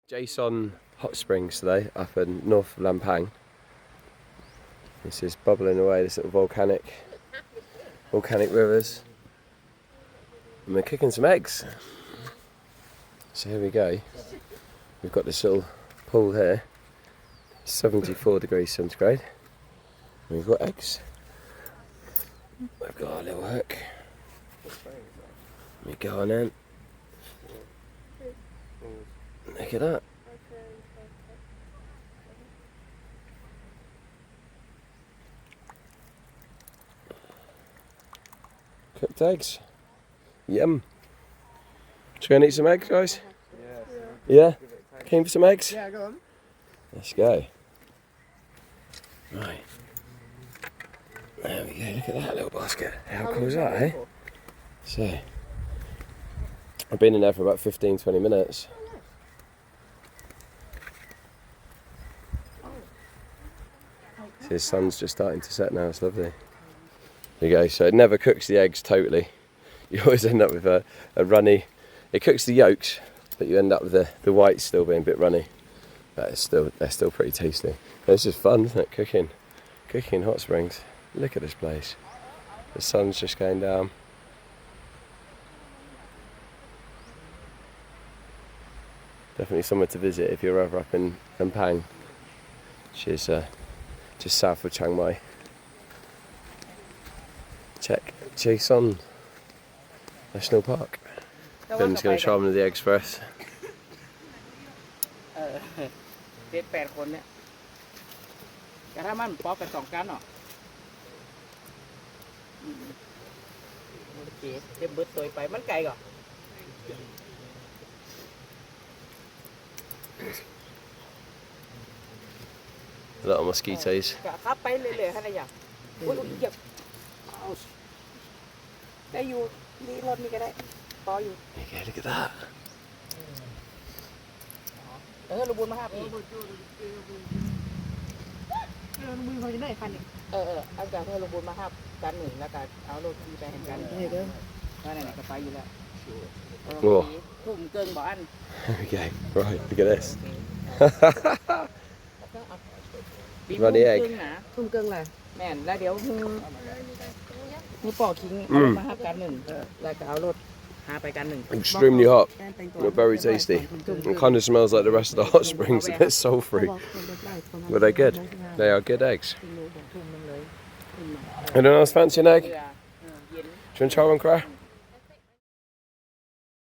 Chaeson hot springs today up in north of Lampang. This is bubbling away, this little volcanic rivers. And we're cooking some eggs. So here we go. We've got this little pool here, 74 degrees centigrade. And we've got eggs. We've got our little hook. We go on in. Look at that. Cooked eggs. Yum. Should we go and eat some eggs, guys? Yeah? Keen for some eggs? Yeah, go on. Let's go. Right. There we go, look at that little basket. How cool is that, eh? So, I've been in there for about 15-20 minutes. So the sun's just starting to set now, it's lovely. There you go, so it never cooks the eggs totally. You always end up with a runny, it cooks the yolks, but you end up with the whites still being a bit runny. But they're still pretty tasty. It's just fun, isn't it, cooking in hot springs. Look at this place. The sun's just going down. Definitely somewhere to visit if you're ever up in Lampang, which is just south of Chiang Mai. Check Chaeson National Park. Ben's going to try one of the eggs first. 7-8 คนเนี่ยแต่ถ้ามันป๊อกกัน2 กันเนาะโอเคเดี๋ยวเบิดตัวไปมันไกลก่อน A lot of mosquitoes. ขับไปเรื่อยๆให้ได้อย่างอุ้ยเหยียบได้อยู่นี่รถนี่ก็ได้พออยู่ Okay, look at that. ลูกบุญมาห้าปีลูกบุญเขาจะได้คันนี่เอาจากให้ลูกบุญมาห้ากันหนึ่งแล้วก็เอารถที่ไปแห่งกันนี่เด้อว่าไหนก็ไปอยู่แล้วทุ่มเกินบ่อัน Okay, right, look at this. Runny egg. ทุ่มเกินเลยแม่นแล้วเดี๋ยวนี่ปอกทิ้งมาห้ากันหนึ่งแล้วก็เอารถหาไปกันหนึ่ง Extremely hot, but very tasty. It kind of smells like the rest of the hot springs, a bit sulfury. But they're good. They are good eggs. Anyone else fancy an egg? Do you want to try one, Cry?